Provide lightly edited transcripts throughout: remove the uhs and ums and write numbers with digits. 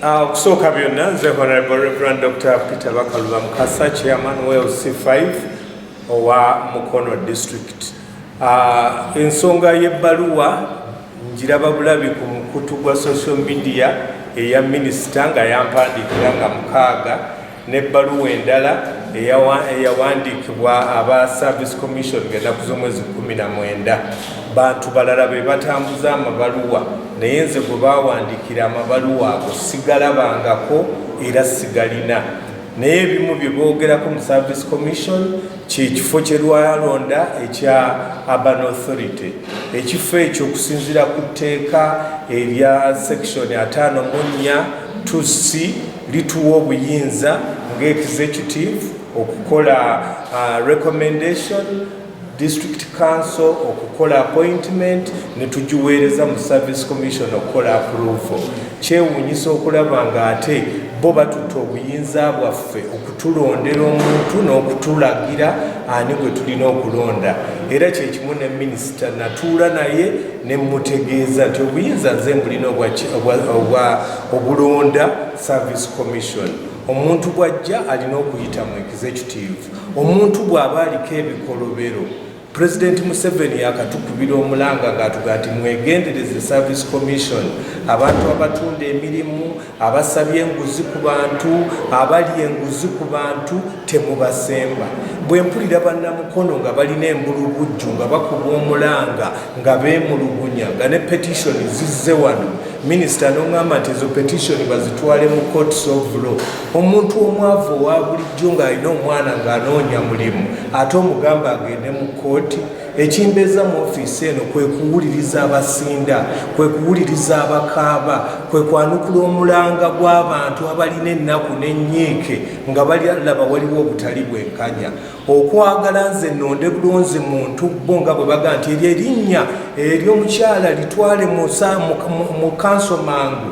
Okusooka byonna nze Honorable Reverend Dr. Peter Bakaluba Mukasa, Chairman WLC5 owa Mukono District. Ensonga y'ebbaluwa njiraba bulabi ku mukutu gwa social media eya Minisita nga yampandiikira nga mukaaga n'ebbaluwa endala eyawandiikibwa aba Service Commission ng'ennaku z'omwezi 19. Bantu balala be batambuza amabaluwa naye nze gwe bawandiikira amabaluwa ago sigalabangako era sigalina. Naye ebimu bye boogerako mu Service Commission kyekifo kye lwalonda ekya Urban Authority. Ekifo ekyo okusinziira ku tteeka erya section 54 2C lituwa obuyinza ng'executive okukola recommendation, District Council okukola appointment ne tugiweereza mu Service Commission okukola approval. Kyewuunyisa okulaba nga ate bo batutte obuyinza bwaffe okutulondera omuntu n'okutulagira ani gwe tulina okulonda. Era kyekimu ne Minisita natuula naye ne mutegeeza nti obuyinza nze mbulina obulonda Service Commission. Omuntu bw'ajja alina okuyita mu executive. Omuntu bw'aba aliko ebikolobero, President Museveni yakatukubira omulanga ng'atuga nti mwegendereze Service Commission, abantu abatunda emirimu, abasabye enguzi ku bantu, abali enguzi ku bantu temubasemba. Bwe mpulira bannamukono nga balina embulubujju nga bakuba omulanga nga beemulugunya nga ne petition zizze wano, Minisita n'oŋŋamba nti ezo petition bazitwale mu courts of law. Omuntu omwavu owa bulijjo ng'alina omwana ng'anoonya mulimu ate omugamba agende mu kooti. Ekimbeeza mu ofiisi eno kwe kuwuliriza abasinda, kwe kuwuliriza abakaaba, kwe kwanukula omulanga gw'abantu abalina ennaku n'ennyiike nga balaba waliwo obutali bwenkanya. Okwagala nze nnonde bulonzi muntu bo nga bwe baga nti eryo erinnya ery'omukyala litwale mu kanso mangu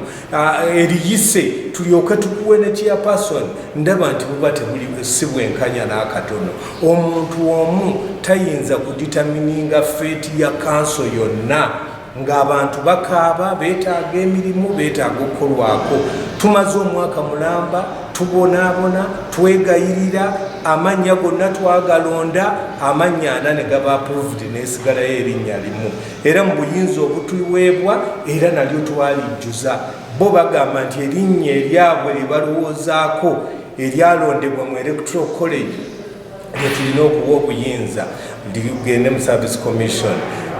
eriyise tulyoke tukuwe ne chairperson, ndaba nti buba tebuli si bwenkanya n'akatono. Omuntu omu tayinza kuditamininga feeti ya kanso yonna ng'abantu bakaaba beetaaga emirimu, beetaaga okukolwako. Tumaze omwaka mulamba tubonaabona, twegayirira, amannya gonna twagalonda, amannya 4 ne gaba approved n'esigalayo erinnya limu. Era mu buyinza obutuweebwa era nalyo twalijjuza. Bo bagamba nti erinnya eryabwe lye balowoozaako eryalondebwa mu Electoral College lye tulina okuwa obuyinza ligende mu Service Commission.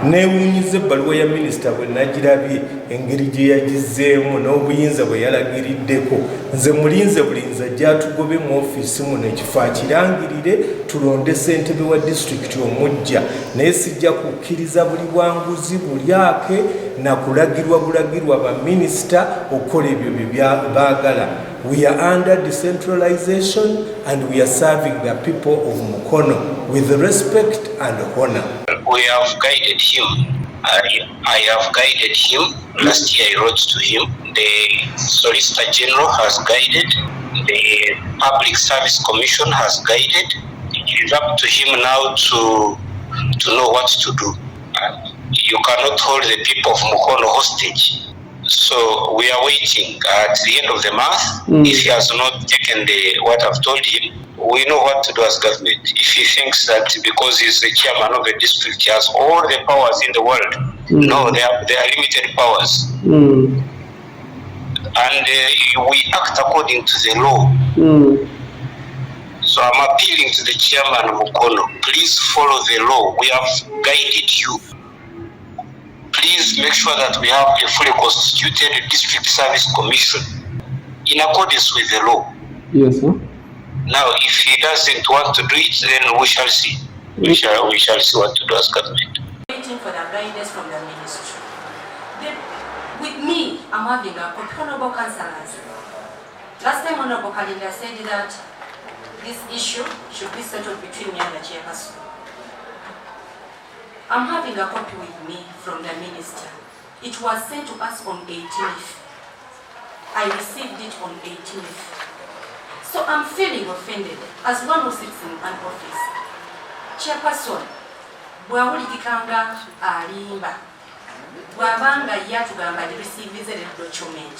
Neewuunyiza ebbaluwa ya Minisita bwe nagirabye engeri gye yagizzeemu n'obuyinza bwe yalagiriddeko. Nze mulinze bulinza gyatugobe mu ofiisi muno ekifo akirangirire tulonde ssentebe wa disitulikiti omujja, naye sijja kukkiriza buli bwanguzi bulyake na kulagirwa bulagirwa ba Minisita okukola ebyo bye baagala. We are under decentralization and we are serving the people of Mukono with respect and honor. We have guided him. I have guided him. Last year I wrote to him. The Solicitor General has guided. The Public Service Commission has guided. It is up to him now to know what to do. You cannot hold the people of Mukono hostage. So we are waiting at the end of the month. If he has not taken what I've told him, we know what to do as government. If he thinks that because he's the chairman of a district, he has all the powers in the world, no, they are limited powers. And we act according to the law. So I'm appealing to the chairman Mukono, please follow the law. We have guided you. Please make sure that we have a fully constituted District Service Commission in accordance with the law. Yes, sir. Now, if he doesn't want to do it, then we shall see. We shall see what to do as government. Waiting for the guidance from the ministry. With me, I'm having a honorable councillors. Last time, Honorable Kalinda said that this issue should be settled between me and the chairperson. I'm having a copy with me from the minister. It was sent to us on 18th. I received it on 18th. So I'm feeling offended as one who sits in an office. Chairperson, bwawulikikanga alimba. Bwabanga yatugamba receive the document.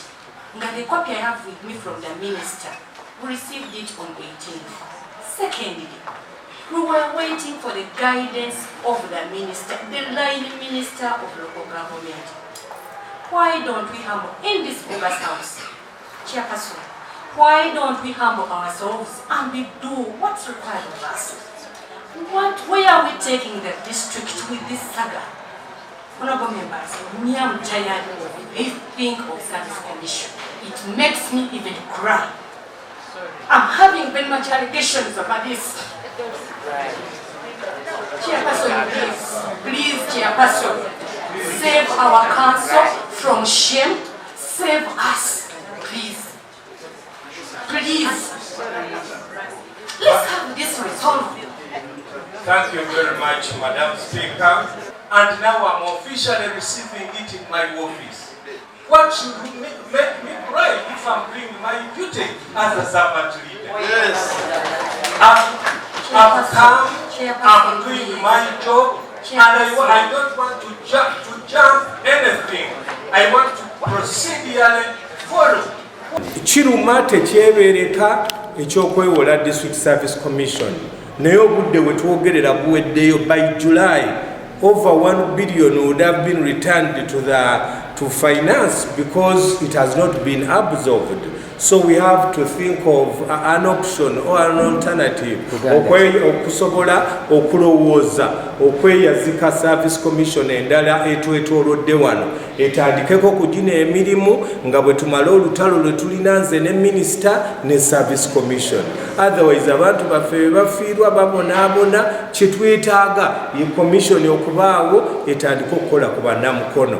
Now the copy I have with me from the minister, we received it on 18th. Secondly, we were waiting for the guidance of the minister, the line minister of local government. Why don't we humble in this August house, Chairperson? Why don't we humble ourselves and we do what's required of us? Where are we taking the district with this saga? Honorable members, me, I'm tired of this thing of service commission. It makes me even cry. I'm having very much allegations about this. Chairperson, please, Chairperson, save our council from shame. Save us, please. Please. Let's have this resolved. Thank you very much, Madam Speaker. And now I'm officially receiving it in my office. What should make me cry if I'm doing my duty as a servant leader? Yes. I've come, I'm doing my job, and I don't want to jump anything. I want to procedurally follow. Chiruma tekyebereka ekyokwewola District Service Commission. Naye obudde we twogerera buweddeyo by July over 1 billion would have been returned to finance because it has not been absorbed. So we have to think of an option or an alternative. Okusobola okulowooza okweyazika Service Commission endala etwetoolodde wano etandikeko kugina emirimu nga bwe tumala olutalo lwe tulina nze ne Minisita ne Service Commission. Otherwise abantu baffe bafiirwa babonaabona kyetwetaaga ye commission okubaawo etandika okukola ku bannamukono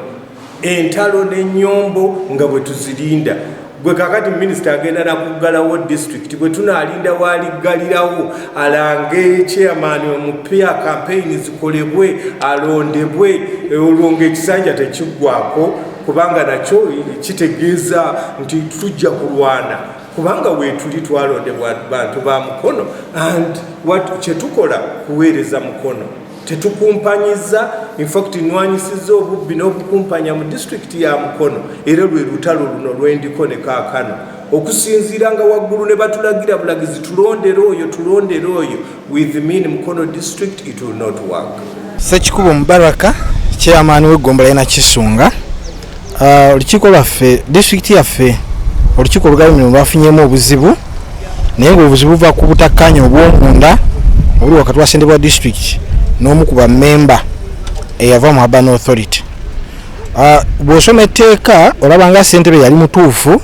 entalo n'ennyombo nga bwe tuzirinda. Gwe kakati Minisita agenda nakuggalawo district bwe tunaalinda waliggalirawo alange chairman omupya campaign zikolebwe alondebwe olwonga ekisanja tekiggwako kubanga nakyo kitegeeza nti tujja kulwana kubanga weetuli twalondebwa bantu ba Mukono and kyetukola kuweereza Mukono tetukumpanyiza in fact nwanyisiza obubbi n'obukumpanya mu district ya Mukono era lwe lutalo luno lwendiko ne kaakano okusinziira nga waggulu ne batulagira bulagizi tulondere oyo with mean Mukono district it will not work. Ssekikubo Mubaraka chairman w'eggombolola y'e Nakisunga. Olukiiko lwaffe district yaffe olukiiko olugalumiru lwafunyemu obuzibu naye ng'obuzibu buva ku butakkanya obw'omunda obuli wakati wa Ssentebe wa district n'omu ku bammemba eyava mu Urban Authority. Bw'osoma etteeka olaba nga Ssentebe yali mutuufu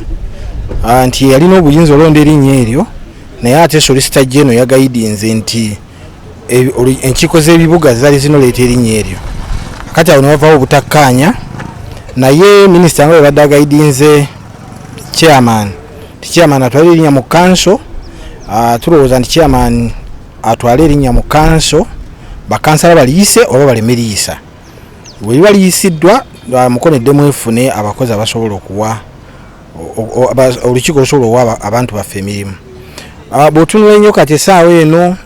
nti yalina obuyinza olonda erinnya eryo naye ate Solicitor General yagayidinze nti enkiiko z'ebibuga zaali zinoleeta erinnya eryo. Kati awo ne wavaawo obutakkaanya naye Minisita nga bwe badde agayidinze chairman atwale erinnya mu council. Tulowooza nti chairman atwale erinnya mu council bakansala baliyise oba baleme liyisa. Bwe liba liyisiddwa Mukono eddemu efune abakozi abasobola okuwa olukiiko lusobola owa abantu baffe emirimu. Bw'otunula ennyo kati essaawa eno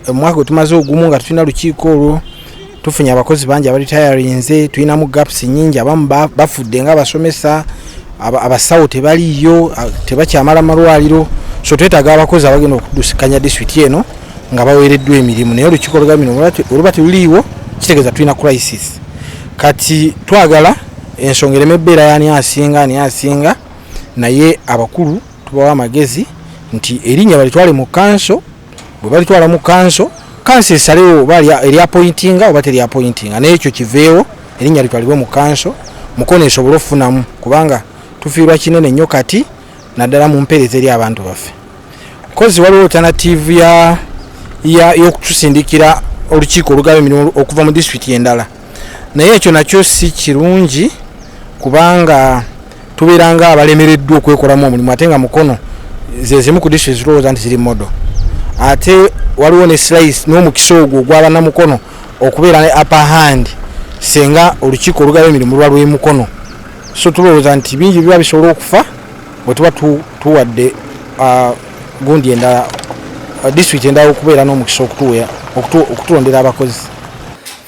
omwaka gwe tumaze ogumu nga tulina lukiiko olwo tufunye abakozi bangi abaritayarinze tulinamu gaps nnyingi abamu bafudde nga abasomesa abasawo tebaliyo tebakyamala malwaliro so twetaaga abakozi abagenda okudusikanya district eno nga baweereddwa emirimu naye olukiiko olugamino oluba teruliiwo kitegeeza tulina crisis. Kati twagala ensonga ereme ebbeera yani asinga naye abakulu tubawa amagezi nti erinnya balitwale mu kanso bwe balitwala mu kanso esalewo oba eri appointinga oba teri appointinga naye ekyo kiveewo erinnya litwalibwe mu kanso Mukono esobola okufunamu kubanga tufiirwa kinene nnyo kati naddala mu mpeereza eri abantu baffe. Kozi waliwo alternative y'okutusindikira olukiiko olugaba emirimu okuva mu district endala naye ekyo nakyo si kirungi kubanga tubeeranga abalemereddwa okwekolamu omulimu ate nga Mukono zezimu ku district zirowooza nti ziri modo ate waliwo ne slice n'omukisa ogwo ogw'abana Mukono okubeera ne upper hand senga olukiiko olugaba emirimu lwa lw'e Mukono. So tulowooza nti bingi biba bisobola okufa bwe tuba tuwadde gundi endala district endala okubeera n'omukisa okutulondera abakozi.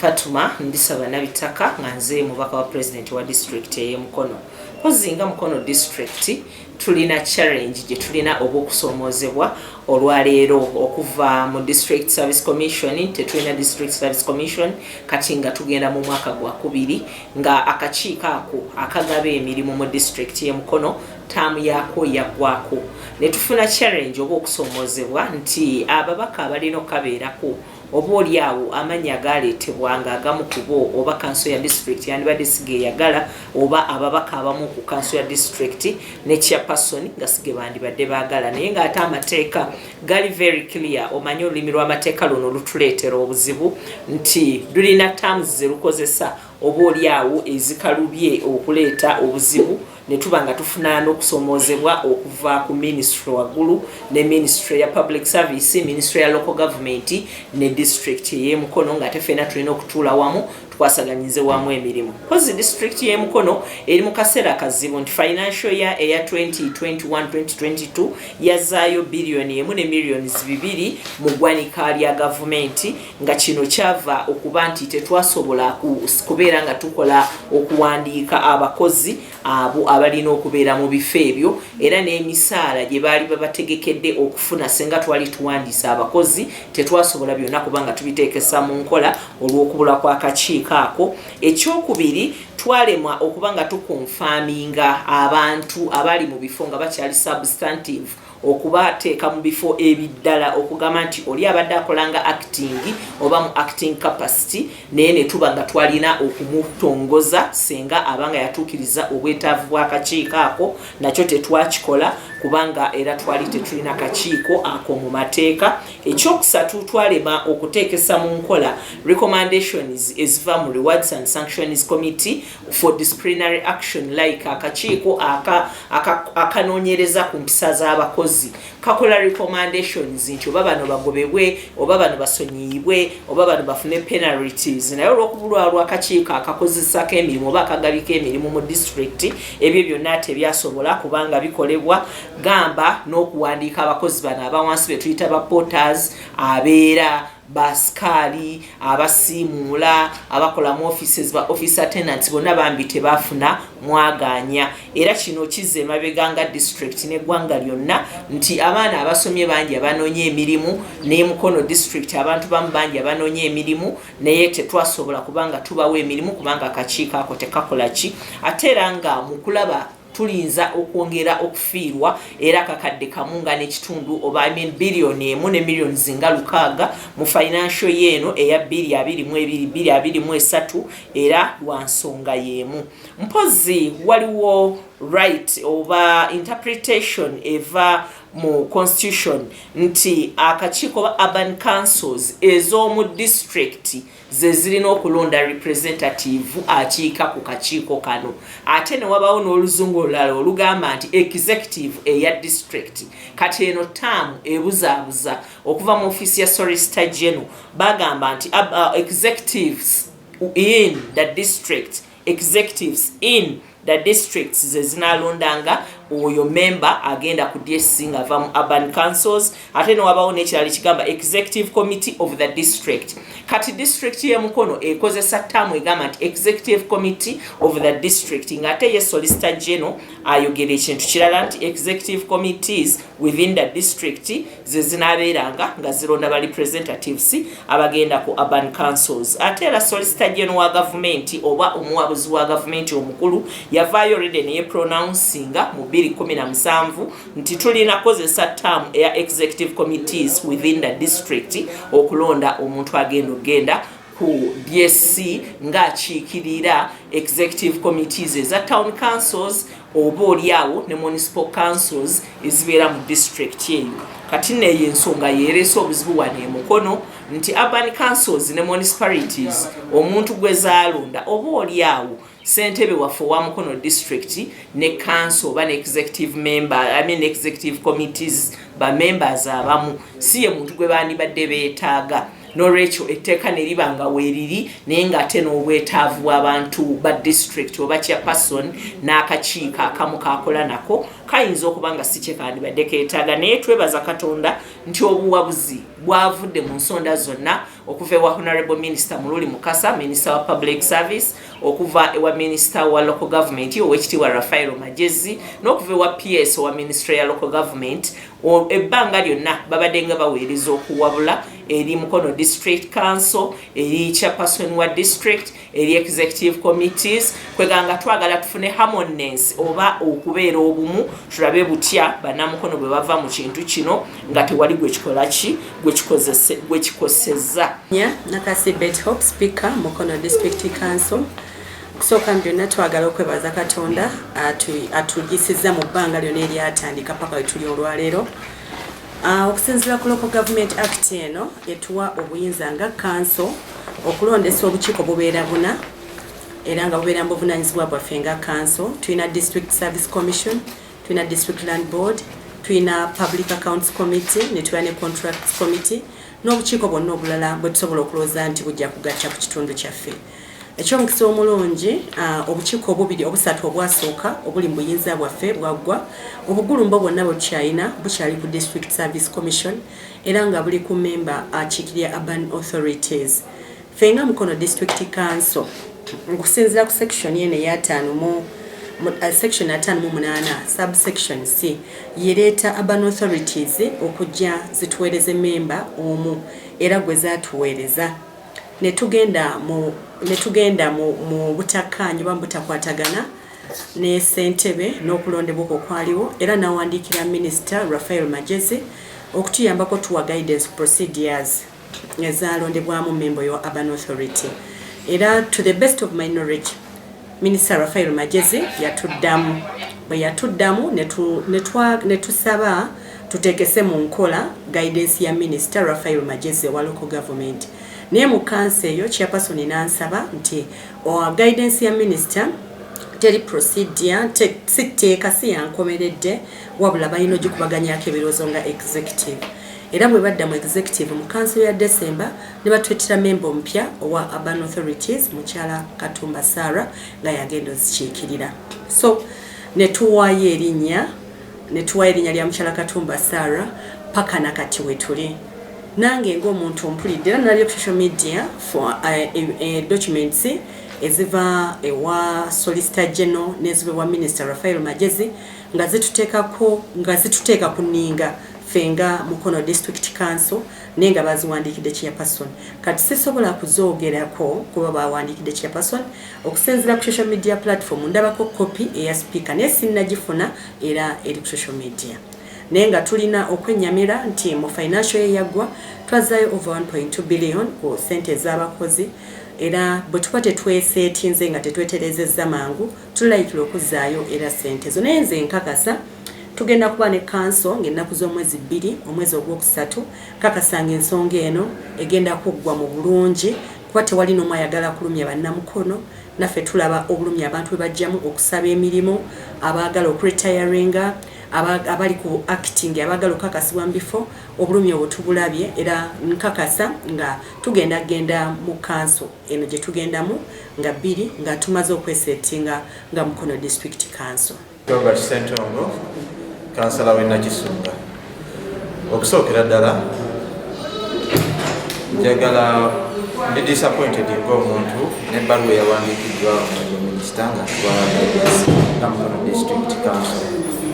Fatuma Ndisaba Nabitaka nga nze mubaka wa president wa district y'e Mukono. Pozinga Mukono district tulina challenge gye tulina obw'okusomoozebwa olwaleero okuva mu district service commission tetulina district service commission kati nga tugenda mu mwaka gwa 2 nga akakiiko ako akagaba emirimu mu district y'e Mukono taamu yaako yaggwaako ne tufuna challenge obw'okusomoozebwa nti ababaka abalina okukabeerako oba oliawo amanya galeetebwanga agamu ku bo oba kanso ya district yandibadde sigeyagala oba ababaka abamu ku kanso ya district ne chairperson nga sige bandibadde baagala naye ng'ate amateeka gali very clear omanye olulimi lw'amateeka luno lutuleetera obuzibu nti lulina terms ze lukozesa oba oliawo ezikalubye okuleeta obuzibu ne tuba nga tufuna n'okusomoozebwa okuva ku ministry waggulu ne ministry ya public service ministry ya local government ne district y'e Mukono nga tefena tulina okutuula wamu twasaganyize wamu emirimu kozi district y'e Mukono eri mu kaseera kazibu nti financial year eya 2021-2022 yazaayo biliyoni 1 ne millions 2 mu ggwanika lya gavumenti nga kino kyava okuba nti tetwasobola kubeera nga tukola okuwandiika abakozi abo abalina okubeera mu bifo ebyo era n'emisaala gye baali babategekedde okufuna senga twali tuwandiisa abakozi tetwasobola byonna kubanga tubiteekesa mu nkola olw'okubula kw'akakiiko ako. Ekyokubiri twalemwa okuba nga tukonfaminga abantu abali mu bifo nga bakyali substantive okubateeka mu bifo ebiddala okugamba nti oli abadde akolanga acting oba mu acting capacity naye ne tuba nga twalina okumutongoza senga abanga yatuukiriza obwetaavu bw'akakiiko ako nakyo tetwakikola kubanga era twali tetulina kakiiko ako mu mateeka. Ekyokusatu twalema okuteekesa mu nkola recommendations eziva mu rewards and sanctions committee for disciplinary action like akakiiko akanoonyereza ku mpisa z'abakozi kakola recommendations nti oba bano bagobebwe oba bano basonyiyibwe oba bano bafune penalties naye olw'okubulwa lw'akakiiko akakozesako emirimu oba akagabiko emirimu mu district ebyo byonna tebyasobola kubanga bikolebwa gamba n'okuwandiika abakozi bano abawansi be tuyita ba porters abeera baskali abasiimula abakola mu offices ba office attendants bonna bambi tebafuna mwaganya era kino kize mabeganga district n'eggwanga lyonna nti abaana abasomye bangi abanoonye emirimu ne Mukono district abantu bamu bangi abanoonye emirimu naye tetwasobola kubanga tubawo emirimu kubanga akakiiko ako tekakola ki ate era nga mu kulaba tulinza okwongera okufiirwa era kakadde kamunga n'ekitundu oba biliyoni 1 ne millions nga 6 mu financial yeeno eya 2022-2023 era lwa nsonga y'emu. Mpozi waliwo right oba interpretation eva mu constitution nti akakiiko oba urban councils ez'omu district ze zirina okulonda representative akiika ku kakiiko kano ate ne wabawo n'oluzungu olulala olugamba nti executive eya district kati eno taamu ebuzaabuza okuva mu office ya Solicitor General bagamba nti executives in the district executives in the districts ze zinalondanga oyo member agenda ku DSC nga va mu urban councils ate no wabawo n'ekirala kigamba executive committee of the district kati district y'e Mukono ekozesa ttaamu egamba nti executive committee of the district nga ate ye Solicitor General ayogera ekintu kirala nti executive committees within the district ze zinaabeeranga nga zironda ba representatives abagenda ku urban councils ate era Solicitor General wa government oba omuwabuzi wa government omukulu yavaayo already ne pronouncing mu 2017 nti tulina kozesa term eya executive committees within the district okulonda omuntu agenda ku DSC ng'akiikirira executive committees eza town councils oba oliawo ne municipal councils ezibeera mu district eyo kati neyo ensonga yeereese obuzibu wano e Mukono nti urban councils ne municipalities omuntu gwe zaalonda oba oliawo Ssentebe waffe wa Mukono district ne council ba ne executive member executive committees ba members abamu si ye muntu gwe bandibadde beetaaga n'olwekyo etteeka ne liba nga weeriri naye ng'ate n'obwetaavu abantu ba district oba chairperson n'akakiiko akamu kaakola nako kayinza okuba nga si kyekandibadde keetaaga naye twebaza Katonda nti obuwabuzi bwavudde mu nsonda zonna okuva ewa Honorable Minister Mululi Mukasa, Minister wa Public Service, okuva ewa Minister wa Local Government Oweekitiibwa Raphael Magyezi, n'okuva ewa PS wa Ministry ya Local Government. Ebbanga lyonna babadde nga baweereza okuwabula eri Mukono District Council, eri chairperson wa district, eri executive committees, kweganga twagala tufune harmonies oba okubeera obumu, tulabe butya bannamukono bwe bava mu kintu kino nga tewali gwe kikosezza. Nakasi Bet Hope Speaker Mukono District Council. Kusooka byonna twagala okwebaza Katonda atugisiza mu bbanga lyonna eryatandika paka wetuli olwaleero. Okusinziira ku Local Government Act eno etuwa obuyinza nga council okulondesa obukiiko bubeera buna era nga bubeera mu buvunaanyizibwa bwaffe nga council. Tulina District Service Commission, tulina District Land Board, tulina Public Accounts Committee, ne tulina ne Contracts Committee n'obukiiko bwonna obulala bwe tusobola okulowooza nti bujja kugatta ku kitundu kyaffe. Ekyomukisa omulungi obukiiko obubiri obusatu obwasooka obuli mu buyinza bwaffe bwaggwa, obugulumbo bwonna bukyalina bukyali ku District Service Commission era nga buli ku member akiikirira urban authorities. Ffe nga Mukono District Council okusinziira ku section yene ey'ataano section 58 subsection C yereeta urban authorities okujja zituweereze member omu era gwe zaatuweereza netugenda mu butakkaanyi oba butakwatagana ne Ssentebe n'okulondebwa okwaliwo era nawandiikira Minisita Raphael Magyezi okutuyambako tuwa guidance procedures ezalondebwamu member yo urban authority era to the best of my knowledge Minister Raphael Magyezi yatuddamu bwe yatuddamu netusaba tutekese mu nkola guidance ya Minister Raphael Magyezi wa local government. Naye mu kansa eyo chairperson nansaba nti guidance ya Minister teri procedure sitteeka si yankomeredde wabula balina ogikubaganyako ebirowoozo nga executive. Era bwe badda mu executive mu council ya December ne batwetera member mpya owa urban authorities mukyala Katumba Sarah nga yagenda ozikiikirira. So netuwaayo erinnya lya mukyala Katumba Sarah paka nakati wetuli. Nange ng'omuntu mpulidde era nalabye ku social media for documents eziva ewa Solicitor General neziva ewa Minister Raphael Magyezi nga zituteeka ku nninga fenga Mukono District Council nenga baziwandiikidde chairperson. Kati sisobola kuzoogerako kuba bawandiikidde chairperson okusinziira ku social media platform ndabako copy eya speaker naye sinnagifuna era eri ku social media. Nenga tulina okwenyamira nti mu financial year yaggwa twazaayo over 1.2 billion ku sente ez'abakozi era bwe tuba tetweseetinze nga tetweterezezza mangu tulayikira okuzaayo era sente zo. Naye nze nkakasa tugenda kuba ne council ng'ennaku z'omwezi 2 omwezi ogwokusatu kakasanga ensonga eno egenda kuggwa mu bulungi kuba tewali n'omu ayagala kulumya bannamukono. Naffe tulaba obulumi abantu bwe bajjamu okusaba emirimu, abaagala okuretiringa, abali ku acting, abaagala okukakasibwa mu bifo, obulumi obwo tubulabye era nkakasa nga tugenda mu council eno gye tugendamu nga 2 nga tumaze okwesetinga nga Mukono District Council. Robert Sentongo, kansala w'Nakisunga. Okusookera ddala njagala ndi disappointed ng'omuntu n'ebbaluwa eyawandiikiddwa mu minisita nga nga Mukono District Council.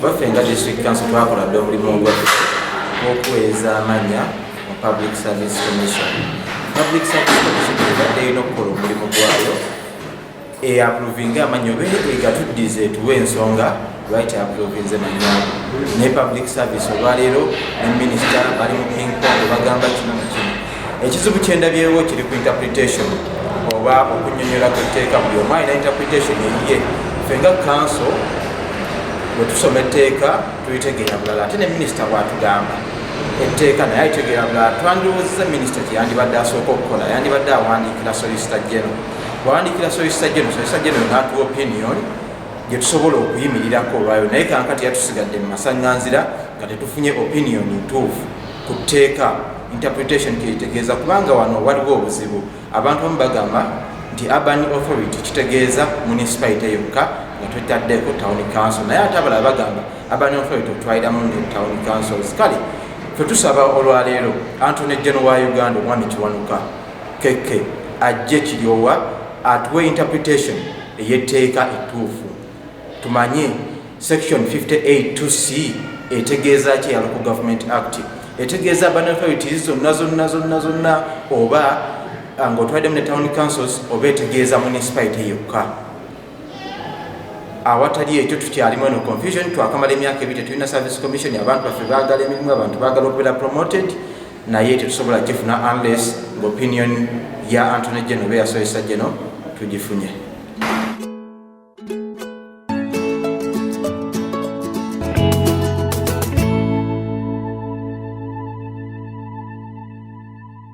Baffe nga District Council twakola dde omulimu ogw'okuweeza amanya mu Public Service Commission. Public Service Commission ebadde erina okukola omulimu gwayo approvinga amanya oba egatuddize tuwe ensonga lwaki approvinze manyago ne public service olwaleero ne minisita bali mu ping pong bagamba kino na kino. Ekizibu kyendabyewo kiri ku interpretation oba okunnyonnyola ku tteeka buli omu alina interpretation eyiye. Ffe nga council bwe tusoma etteeka tulitegeera bulala ate ne minisita bw'atugamba etteeka naye alitegeera bulala. Twandirowoozezza minisita kye yandibadde asooka okukola yandibadde awandiikira Solicitor General. Bw'awandiikira Solicitor General n'atuwa opinion gye tusobola okuyimirirako olwayo naye kankati yatusigadde mu masaŋŋanzira nga tetufunye opinion ntuufu ku tteeka interpretation kyeyitegeeza kubanga wano waliwo obuzibu. Abantu bamu bagamba nti urban authority kitegeeza municipality yokka nga tetutaddeko town council naye ate abalala bagamba urban authority otwaliramu ne town councils kale fe tusaba olwaleero Attorney General wa Uganda omwami Kiwanuka keke ajje kiryowa atuwe interpretation ey'etteeka ettuufu tumanye section 58 2c etegeeza ki ya Local Government Act etegeeza urban authorities zonna oba ng'otwaddemu ne town councils oba etegeeza municipality yokka awatali ekyo tukyalimu eno confusion twakamala emyaka ebiri tetulina service commission abantu baffe baagala emirimu abantu baagala okubeera promoted naye tetusobola gifuna unless ng'opinion ya Attorney General oba ya Solicitor General tugifunye